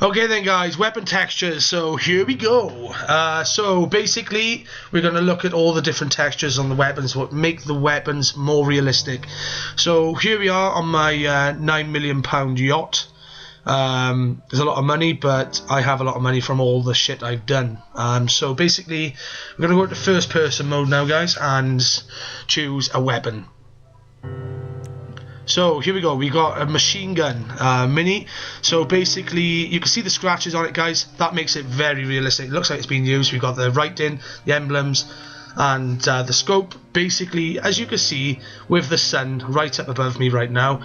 Okay then guys, weapon textures, so here we go. So basically we're going to look at all the different textures on the weapons, what make the weapons more realistic. So here we are on my £9 million yacht. There's a lot of money, but I have a lot of money from all the shit I've done. So basically we're going to go into first person mode now guys and choose a weapon. So here we go, we got a machine gun mini. So basically you can see the scratches on it guys, that makes it very realistic. It looks like it's been used. We've got the writing, the emblems and the scope. Basically as you can see with the sun right up above me right now,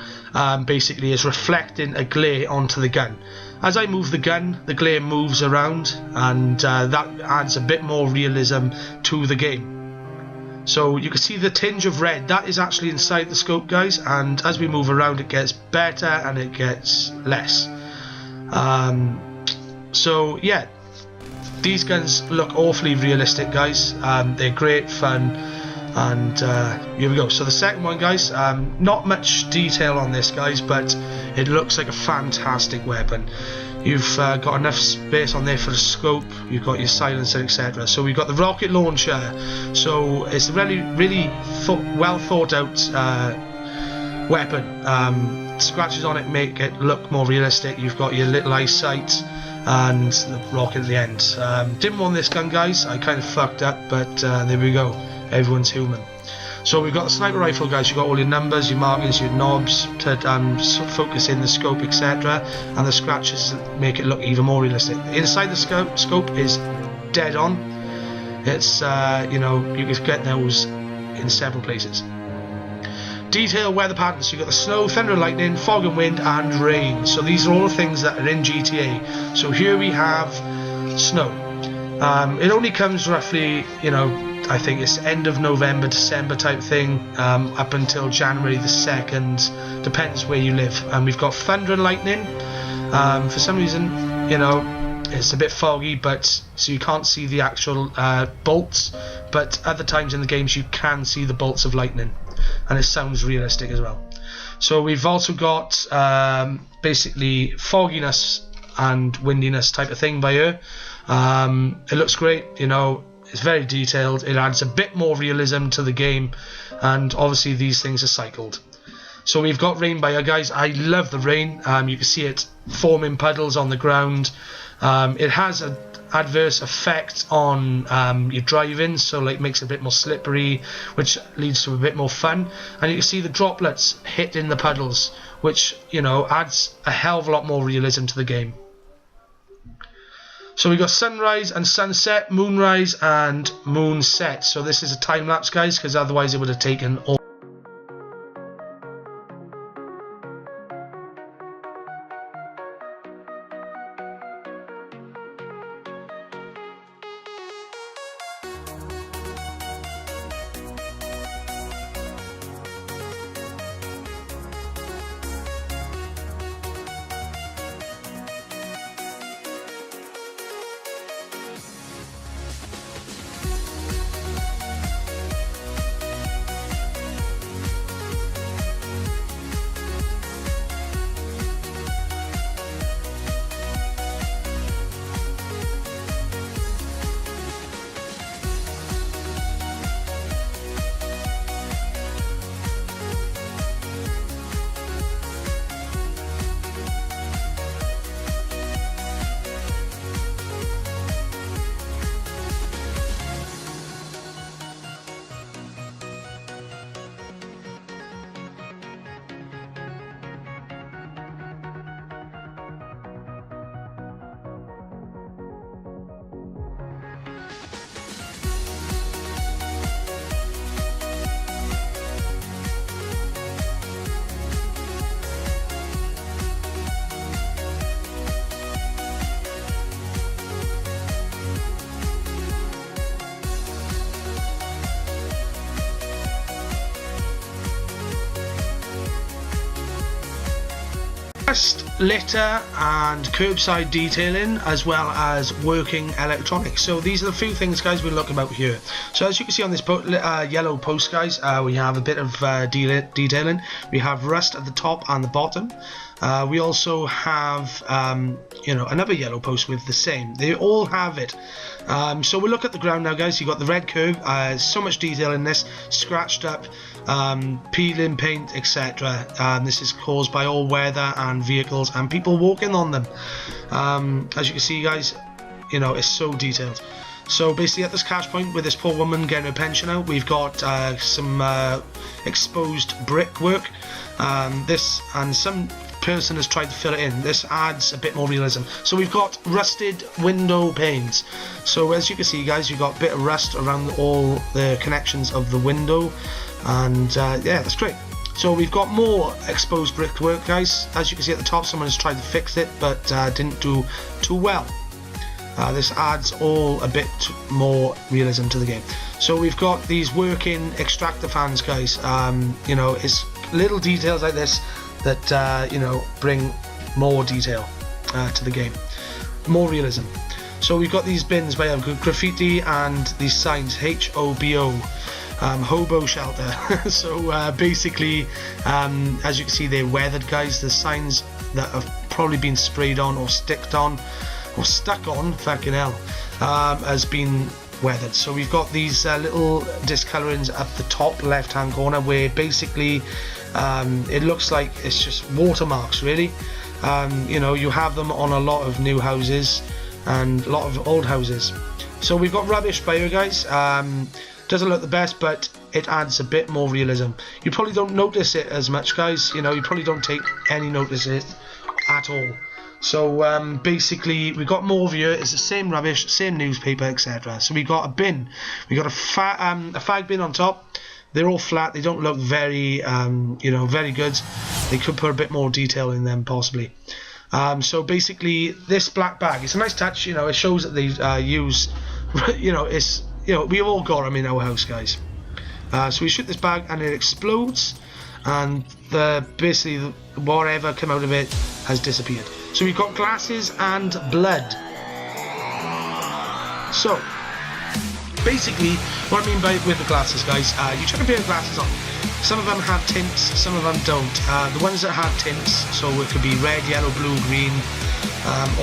basically it's reflecting a glare onto the gun. As I move the gun, the glare moves around and that adds a bit more realism to the game. So you can see the tinge of red, that is actually inside the scope guys, and as we move around it gets better and it gets less. So yeah, these guns look awfully realistic guys, they're great fun, and here we go. So the second one guys, not much detail on this guys, but it looks like a fantastic weapon. You've got enough space on there for the scope, you've got your silencer, etc. So we've got the rocket launcher, so it's a really well thought out weapon. Scratches on it make it look more realistic. You've got your little eyesight and the rocket at the end. Didn't want this gun guys, I kind of fucked up, but there we go, everyone's human. So we've got the sniper rifle guys, you've got all your numbers, your markings, your knobs to focus in the scope, etc. And the scratches make it look even more realistic. Inside the scope is dead on. It's, you know, you can get those in several places. Detailed weather patterns, you've got the snow, thunder and lightning, fog and wind and rain. So these are all the things that are in GTA. So here we have snow. It only comes roughly, you know, I think it's end of November, December type thing, up until January the 2nd, depends where you live. And we've got thunder and lightning. For some reason, you know, it's a bit foggy, but so you can't see the actual bolts, but other times in the games you can see the bolts of lightning, and it sounds realistic as well. So we've also got basically fogginess and windiness type of thing by here. It looks great, you know. It's very detailed, it adds a bit more realism to the game, and obviously these things are cycled. So we've got rain by here guys, I love the rain, you can see it forming puddles on the ground. It has an adverse effect on your driving, so like makes it a bit more slippery, which leads to a bit more fun. And you can see the droplets hitting the puddles, which, you know, adds a hell of a lot more realism to the game. So we got sunrise and sunset, moonrise and moonset. So this is a time lapse guys, because otherwise it would have taken all. Rust, litter and curbside detailing, as well as working electronics. So these are the few things, guys, we'll look about here. So as you can see on this yellow post, guys, we have a bit of detailing. We have rust at the top and the bottom. We also have another yellow post with the same. They all have it. So we'll look at the ground now, guys. You've got the red curb, so much detail in this, scratched up, peeling paint, etc. This is caused by all weather and vehicles and people walking on them. As you can see, guys, it's so detailed. So basically at this cash point with this poor woman getting her pension out, we've got some exposed brickwork. This and some person has tried to fill it in. This adds a bit more realism. So we've got rusted window panes. So as you can see, guys, you've got a bit of rust around all the connections of the window, and yeah, that's great. So we've got more exposed brickwork, guys. As you can see at the top, someone has tried to fix it, but didn't do too well. This adds all a bit more realism to the game. So we've got these working extractor fans, guys. It's little details like this that bring more detail to the game, more realism. So we've got these bins by graffiti and these signs, HOBO, hobo shelter. So basically, as you can see, they're weathered, guys. The signs that have probably been sprayed on or stuck on, fucking hell, has been weathered. So we've got these little discolorings at the top left hand corner where basically it looks like it's just watermarks, really. You have them on a lot of new houses and a lot of old houses. So we've got rubbish by here, guys. Doesn't look the best, but it adds a bit more realism. You probably don't notice it as much, guys. You probably don't take any notice of it at all. So basically we got more here. It's the same rubbish, same newspaper, etc. So we got a bin. We got a fag bin on top. They're all flat. They don't look very very good. They could put a bit more detail in them possibly. So basically this black bag, it's a nice touch. It shows that they use we've all got them in our house, guys. So we shoot this bag and it explodes, and basically whatever came out of it has disappeared. So we've got glasses and blood. So basically what I mean with the glasses, guys, you chuck a pair of glasses on. Some of them have tints, some of them don't. The ones that have tints, so it could be red, yellow, blue, green,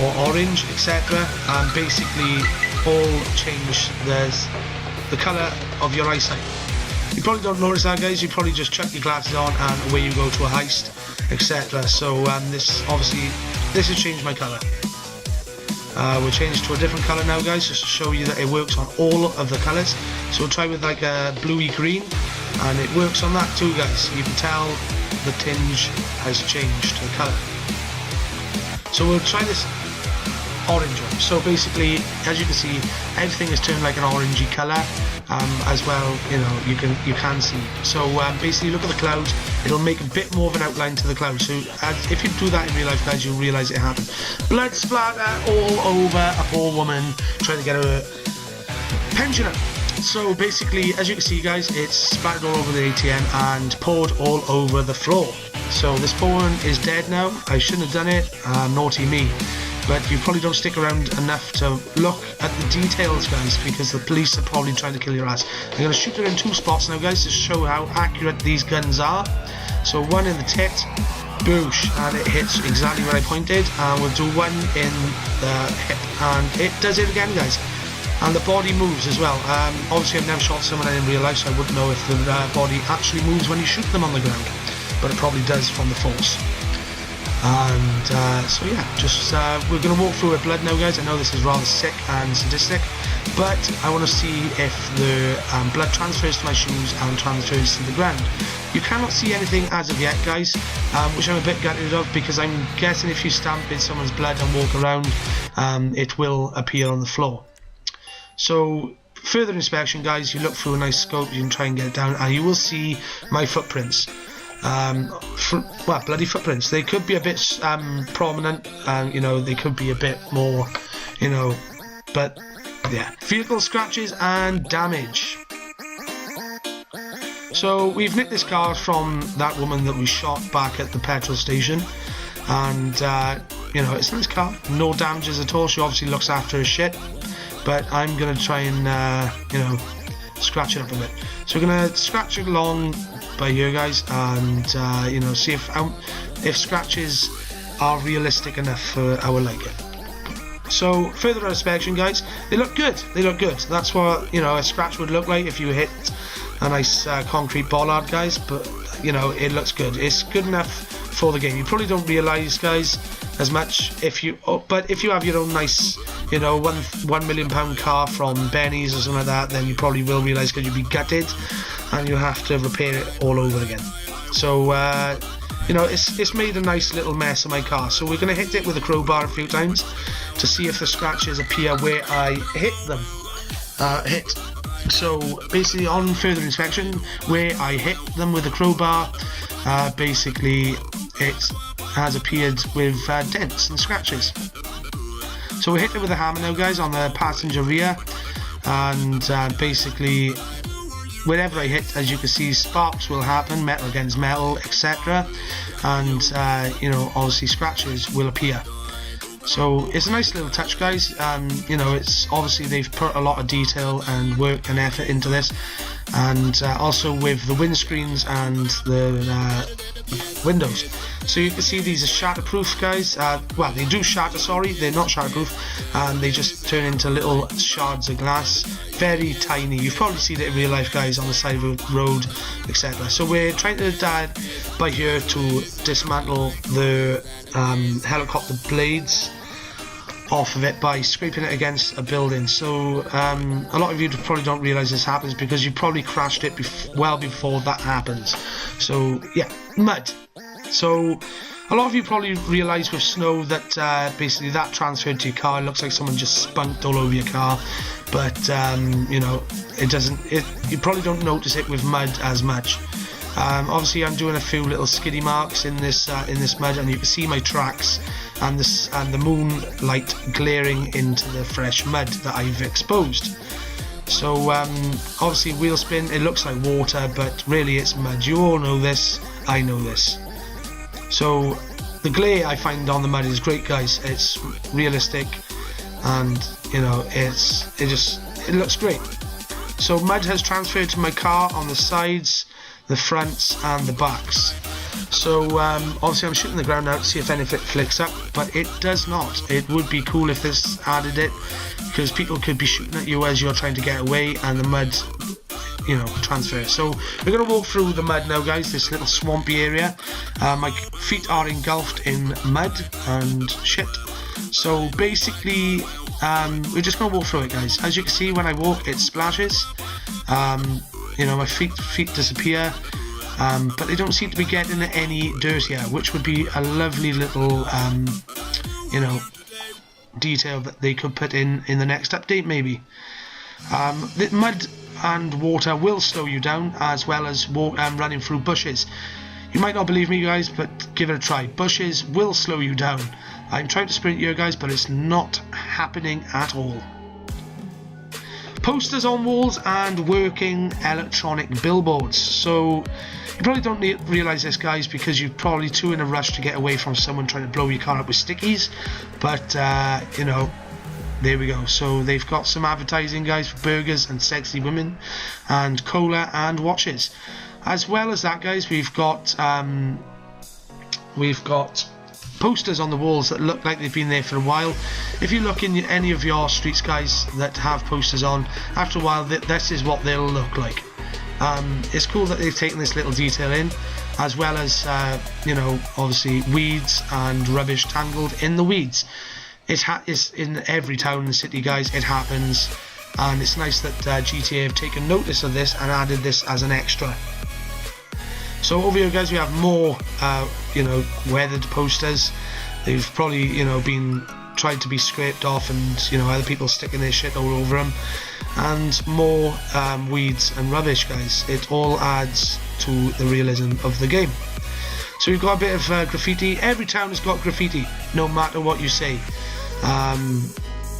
or orange, etc. Basically all change the colour of your eyesight. You probably don't notice that, guys. You probably just chuck your glasses on and away you go to a heist, etc. So this has changed my colour. We'll change to a different colour now, guys, just to show you that it works on all of the colours. So we'll try with like a bluey green, and it works on that too, guys. You can tell the tinge has changed the colour. So we'll try this orange one. So basically, as you can see, everything is turned like an orangey colour. As well, you can see. So basically, look at the clouds. It'll make a bit more of an outline to the clouds. So if you do that in real life, guys, you'll realise it happened. Blood splatter all over a poor woman trying to get her pension up. So basically, as you can see, guys, it's splattered all over the ATM and poured all over the floor. So this poor one is dead now. I shouldn't have done it. Naughty me. But you probably don't stick around enough to look at the details, guys, because the police are probably trying to kill your ass. I'm going to shoot it in two spots now, guys, to show how accurate these guns are. So one in the tit, boosh, and it hits exactly where I pointed. And we'll do one in the hip, and it does it again, guys. And the body moves as well. Obviously, I've never shot someone in real life, so I wouldn't know if the body actually moves when you shoot them on the ground. But it probably does from the force. And so yeah, we're going to walk through with blood now, guys. I know this is rather sick and sadistic, but I want to see if the blood transfers to my shoes and transfers to the ground. You cannot see anything as of yet, guys, which I'm a bit gutted of, because I'm guessing if you stamp in someone's blood and walk around, it will appear on the floor. So further inspection, guys, you look through a nice scope, you can try and get it down, and you will see my footprints. Bloody footprints. They could be a bit prominent, and they could be a bit more, but yeah. Vehicle scratches and damage. So we've nicked this car from that woman that we shot back at the petrol station. and you know, it's a nice car, no damages at all. She obviously looks after her shit, but I'm gonna try and you know, scratch it up a bit. So we're gonna scratch it along by here, guys, and you know, see if scratches are realistic enough for our liking. So further inspection, guys, they look good. They look good. That's what, you know, a scratch would look like if you hit a nice concrete bollard, guys. But you know, it looks good. It's good enough for the game. You probably don't realise, guys, as much if you, but if you have your own nice, you know, £1 million car from Benny's or something like that, then you probably will realise, because you'll be gutted and you have to repair it all over again. So you know, it's made a nice little mess of my car. So we're going to hit it with a crowbar a few times to see if the scratches appear where I hit them. So basically, on further inspection, where I hit them with a crowbar, basically it has appeared with dents and scratches. So we hit it with a hammer now, guys, on the passenger rear, and basically wherever I hit, as you can see, sparks will happen, metal against metal, etc. And you know, obviously scratches will appear. So it's a nice little touch, guys. You know, it's obviously they've put a lot of detail and work and effort into this, and also with the windscreens and the windows. So you can see these are shatterproof, guys. Well, they do shatter, sorry, they're not shatterproof, and they just turn into little shards of glass, very tiny. You've probably seen it in real life, guys, on the side of a road, etc. So we're trying to by here to dismantle the helicopter blades off of it by scraping it against a building. So a lot of you probably don't realise this happens because you probably crashed it well before that happens. So yeah, mud. So a lot of you probably realise with snow that basically that transferred to your car. It looks like someone just spunked all over your car, but you know, it doesn't. You probably don't notice it with mud as much. Obviously, I'm doing a few little skiddy marks in this mud, and you can see my tracks and the moonlight glaring into the fresh mud that I've exposed. So obviously, wheel spin, it looks like water, but really it's mud. You all know this. I know this. So the glare I find on the mud is great, guys. It's realistic, and you know, it looks great. So mud has transferred to my car on the sides, the fronts and the backs. So obviously I'm shooting the ground out to see if anything flicks up, but it does not. It would be cool if this added it, because people could be shooting at you as you're trying to get away and the mud, you know, transfer. So we're going to walk through the mud now, guys, this little swampy area. My feet are engulfed in mud and shit. So basically we're just going to walk through it, guys. As you can see, when I walk it splashes. You know, my feet disappear, but they don't seem to be getting any dirtier, which would be a lovely little you know, detail that they could put in the next update, maybe. The mud and water will slow you down, as well as running through bushes. You might not believe me, guys, but give it a try. Bushes will slow you down. I'm trying to sprint here, guys, but it's not happening at all. Posters on walls and working electronic billboards. So you probably don't realise this, guys, because you're probably too in a rush to get away from someone trying to blow your car up with stickies. But you know, there we go. So they've got some advertising, guys, for burgers and sexy women and cola and watches. As well as that, guys, we've got posters on the walls that look like they've been there for a while. If you look in any of your streets, guys, that have posters on, after a while this is what they'll look like. It's cool that they've taken this little detail in, as well as you know, obviously weeds and rubbish tangled in the weeds. It's in every town and city, guys. It happens, and it's nice that GTA have taken notice of this and added this as an extra. So over here, guys, we have more you know, weathered posters. They've probably, you know, been tried to be scraped off, and you know, other people sticking their shit all over them, and more weeds and rubbish, guys. It all adds to the realism of the game. So we've got a bit of graffiti. Every town has got graffiti, no matter what you say.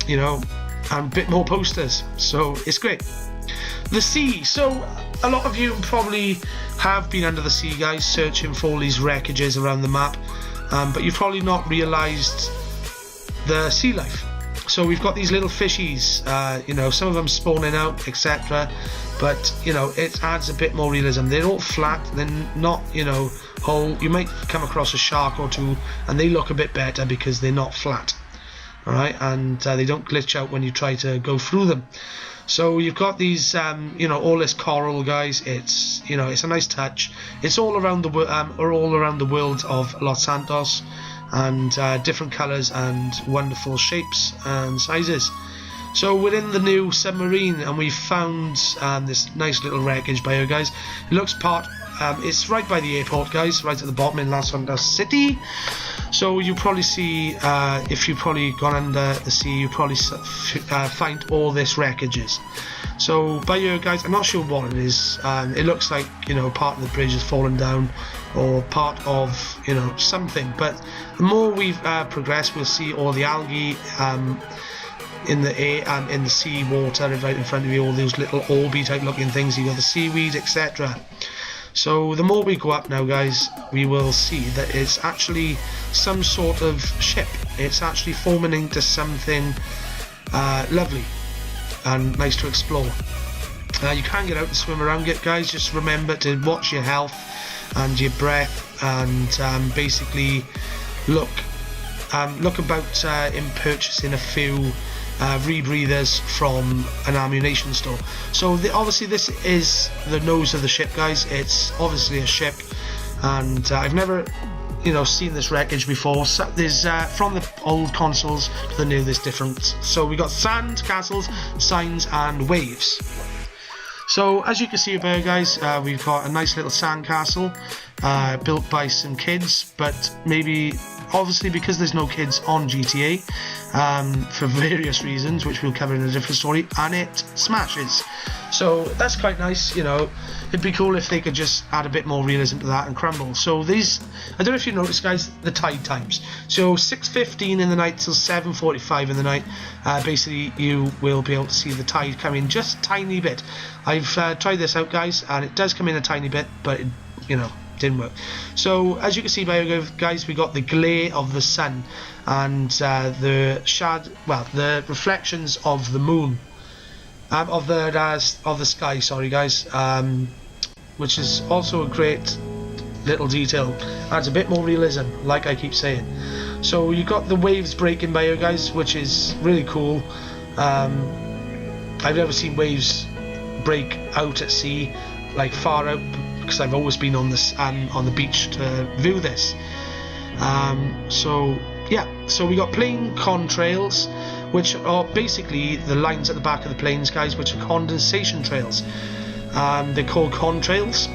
You know, and a bit more posters, so it's great. The sea. So a lot of you probably have been under the sea, guys, searching for all these wreckages around the map, but you've probably not realised the sea life. So we've got these little fishies, you know, some of them spawning out, etc. But, you know, it adds a bit more realism. They're all flat, they're not, you know, whole. You might come across a shark or two, and they look a bit better because they're not flat. Alright, and they don't glitch out when you try to go through them. So you've got these, you know, all this coral, guys. It's, you know, it's a nice touch. It's all around the world of Los Santos, and different colours and wonderful shapes and sizes. So we're in the new submarine, and we've found this nice little wreckage by here, guys. It looks it's right by the airport, guys, right at the bottom in Los Santos City. So you probably see, if you've probably gone under the sea, you probably find all this wreckages. So by here, guys, I'm not sure what it is. It looks like, you know, part of the bridge has fallen down, or part of, you know, something. But the more we've progressed, we'll see all the algae in the air and in the sea water right in front of you, all those little orby type looking things. You got the seaweed, etc. So the more we go up now, guys, we will see that it's actually some sort of ship. It's actually forming into something lovely and nice to explore. You can get out and swim around it, guys. Just remember to watch your health and your breath, and basically look about in purchasing a few rebreathers from an ammunition store. So obviously this is the nose of the ship, guys. It's obviously a ship, and I've never, you know, seen this wreckage before. So there's from the old consoles to the new, there's different. So we got sand, castles, signs, and waves. So as you can see there, guys, we've got a nice little sand castle built by some kids, but maybe obviously because there's no kids on GTA for various reasons, which we'll cover in a different story, and it smashes. So that's quite nice, you know. It'd be cool if they could just add a bit more realism to that and crumble. So these, I don't know if you noticed, guys, the tide times. So 6:15 in the night till 7:45 in the night, basically you will be able to see the tide come in just a tiny bit. I've tried this out, guys, and it does come in a tiny bit, but it, you know, didn't work. So as you can see by here, guys, we got the glare of the sun and the reflections of the moon, of the sky, sorry, guys, which is also a great little detail. Adds a bit more realism, like I keep saying. So you got the waves breaking by here, guys, which is really cool. I've never seen waves break out at sea, like far out, because I've always been on the beach to view this. So yeah, so we got plane contrails, which are basically the lines at the back of the planes, guys, which are condensation trails. They're called contrails.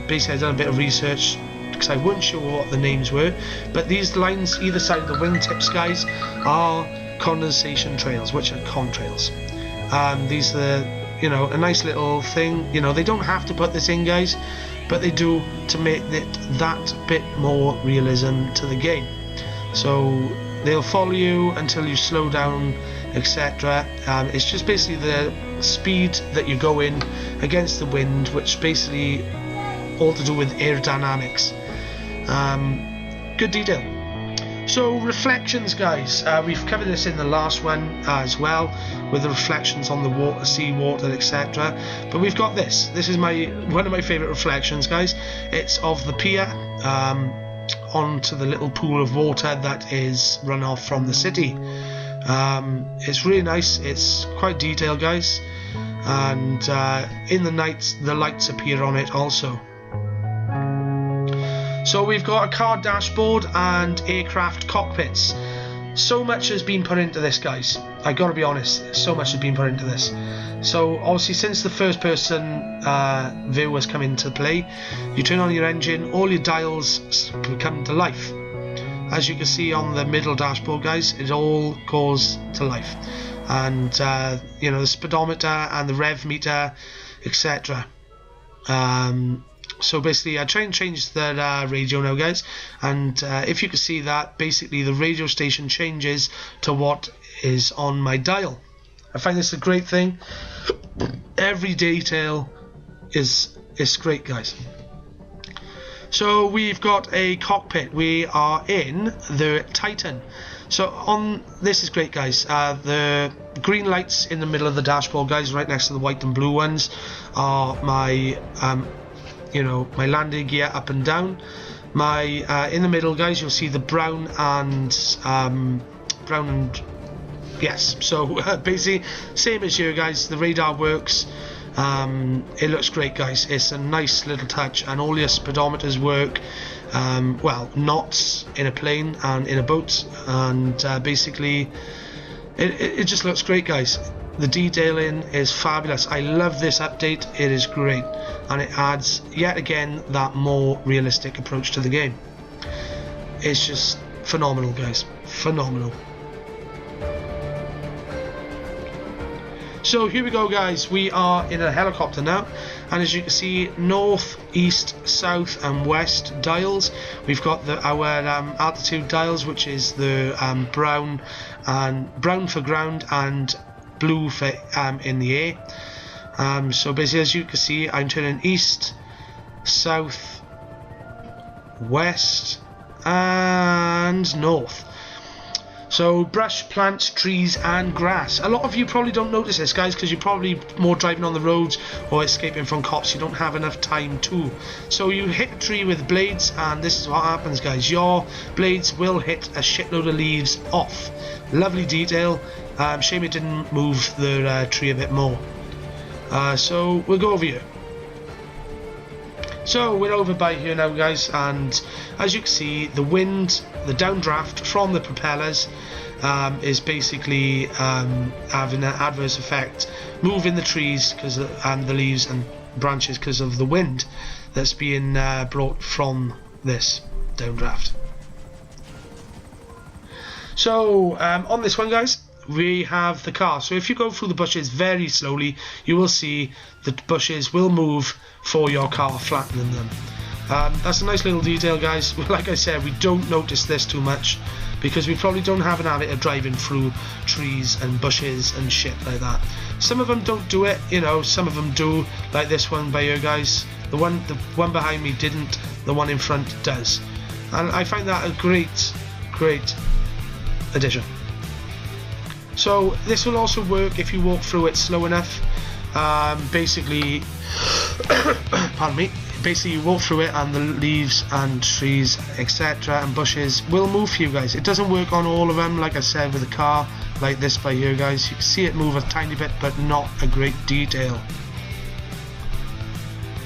Basically, I've done a bit of research because I wasn't sure what the names were, but these lines either side of the wingtips, guys, are condensation trails, which are contrails. These are, you know, a nice little thing. You know, they don't have to put this in, guys, but they do to make it that bit more realism to the game. So they'll follow you until you slow down, etc. It's just basically the speed that you go in against the wind, which basically all to do with aerodynamics. Good detail. So reflections, guys, we've covered this in the last one as well, with the reflections on the water, sea water, etc. But we've got this. This is one of my favourite reflections, guys. It's of the pier onto the little pool of water that is run off from the city. It's really nice. It's quite detailed, guys, and in the night the lights appear on it also. So we've got a car dashboard and aircraft cockpits. So much has been put into this, guys. I gotta be honest, so much has been put into this. So obviously, since the first person view has come into play, you turn on your engine, all your dials come to life. As you can see on the middle dashboard, guys, it all goes to life. And you know, the speedometer and the rev meter, etc. So basically, I try and change the radio now, guys, and if you can see that, basically the radio station changes to what is on my dial. I find this a great thing. Every detail is great, guys. So we've got a cockpit. We are in the Titan. So on this is great, guys. The green lights in the middle of the dashboard, guys, right next to the white and blue ones, are my my landing gear up and down. My in the middle, guys, you'll see the brown and yes. So basically, same as you guys. The radar works. It looks great, guys. It's a nice little touch, and all your speedometers work. Well, knots in a plane and in a boat, and basically, it just looks great, guys. The detailing is fabulous. I love this update. It is great, and it adds yet again that more realistic approach to the game. It's just phenomenal, guys. Phenomenal. So here we go, guys. We are in a helicopter now, and as you can see, north, east, south and west dials. We've got our altitude dials, which is the brown for ground and blue for in the air. So basically, as you can see, I'm turning east, south, west and north. So brush, plants, trees and grass. A lot of you probably don't notice this, guys, because you're probably more driving on the roads or escaping from cops. You don't have enough time to. So you hit a tree with blades, and this is what happens, guys. Your blades will hit a shitload of leaves off. Lovely detail. Shame it didn't move the tree a bit more. So we'll go over here. So we're over by here now, guys, and as you can see, the wind, the downdraft from the propellers is basically having an adverse effect, moving the trees because and the leaves and branches because of the wind that's being brought from this downdraft. So on this one, guys, we have the car. So if you go through the bushes very slowly, you will see the bushes will move for your car, flattening them. That's a nice little detail, guys. Like I said, we don't notice this too much because we probably don't have an habit of driving through trees and bushes and shit like that. Some of them don't do it, you know, some of them do, like this one by here, guys. The one behind me didn't, the one in front does. And I find that a great addition. So this will also work if you walk through it slow enough. Basically, pardon me. Basically, you walk through it, and the leaves and trees, etc., and bushes will move for you guys. It doesn't work on all of them, like I said, with a car like this by here, guys. You can see it move a tiny bit, but not a great detail.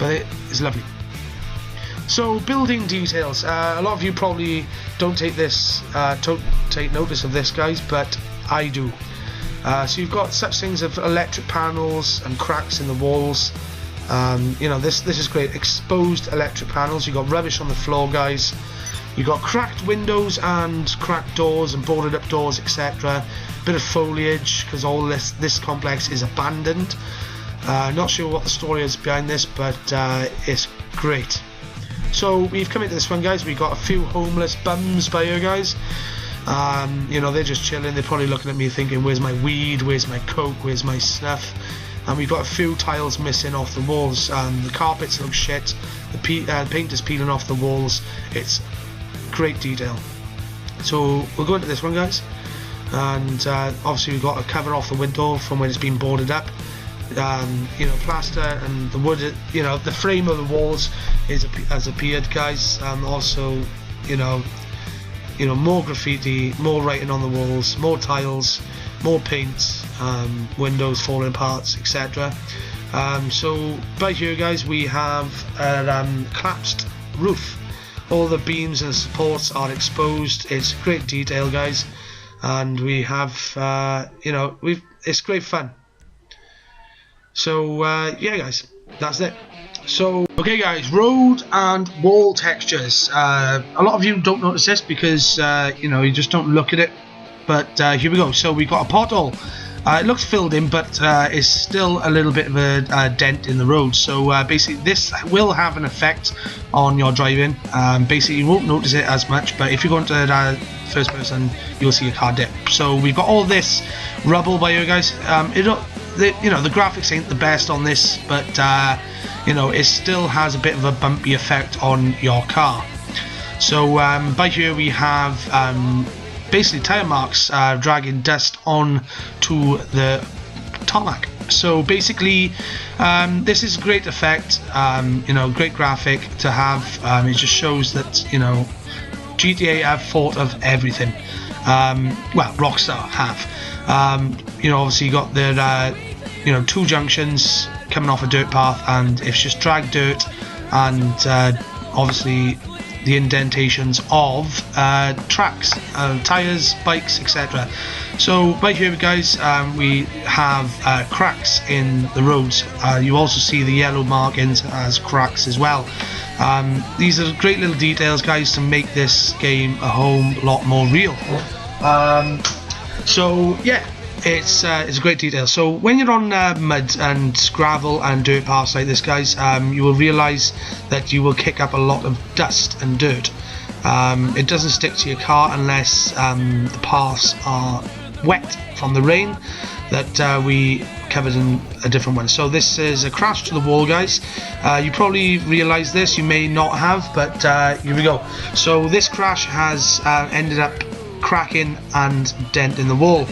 But it is lovely. So, building details. A lot of you probably don't take notice of this, guys, but I do. So you've got such things as electric panels and cracks in the walls. You know, this is great. Exposed electric panels. You've got rubbish on the floor, guys. You've got cracked windows and cracked doors and boarded up doors, etc. Bit of foliage because all this complex is abandoned. Not sure what the story is behind this, but it's great. So we've come into this one, guys. We've got a few homeless bums by here, guys. You know, they're just chilling. They're probably looking at me thinking, where's my weed, where's my coke, where's my snuff? And we've got a few tiles missing off the walls. The carpets look shit. The paint is peeling off the walls. It's great detail. So we'll go into this one, guys. And obviously we've got to cover off the window from when it's been boarded up. You know, plaster and the wood, you know, the frame of the walls has appeared, guys. Also, you know, more graffiti, more writing on the walls, more tiles, more paint, windows falling apart, etc. So by here, guys, we have a collapsed roof. All the beams and supports are exposed. It's great detail, guys, and we have you know, it's great fun. So yeah, guys, that's it. So okay, guys, road and wall textures. A lot of you don't notice this because you know, you just don't look at it, but here we go. So we got a pothole. It looks filled in, but it's still a little bit of a dent in the road. So basically this will have an effect on your driving. Basically you won't notice it as much, but if you go into first person, you'll see a car dip. So we've got all this rubble by here, guys. You know, the graphics ain't the best on this, but you know, it still has a bit of a bumpy effect on your car. So by here we have basically tire marks dragging dust on to the tarmac. So basically this is a great effect, you know, great graphic to have. It just shows that, you know, GTA have thought of everything. Well, Rockstar have. You know, obviously you got their you know, 2 junctions coming off a dirt path, and it's just drag dirt and obviously the indentations of tracks, tires, bikes, etc. So right here guys, we have cracks in the roads. You also see the yellow markings as cracks as well. These are great little details guys to make this game a whole lot more real. So yeah, it's a great detail. So when you're on mud and gravel and dirt paths like this guys, you will realise that you will kick up a lot of dust and dirt. It doesn't stick to your car unless the paths are wet from the rain that we covered in a different one. So this is a crash to the wall guys. You probably realise this, you may not have, but here we go. So this crash has ended up cracking and denting the wall.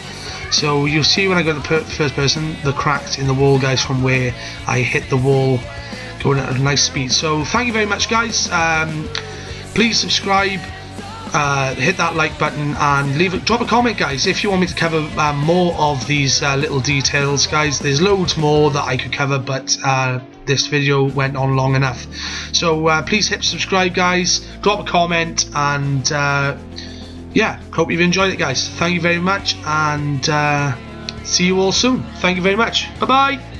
So you'll see when I go to the first person, the cracks in the wall guys from where I hit the wall going at a nice speed. So thank you very much guys. Please subscribe, hit that like button, and drop a comment guys if you want me to cover more of these little details guys. There's loads more that I could cover, but this video went on long enough. So please hit subscribe guys, drop a comment, and yeah, hope you've enjoyed it guys. Thank you very much, and see you all soon. Thank you very much. Bye bye.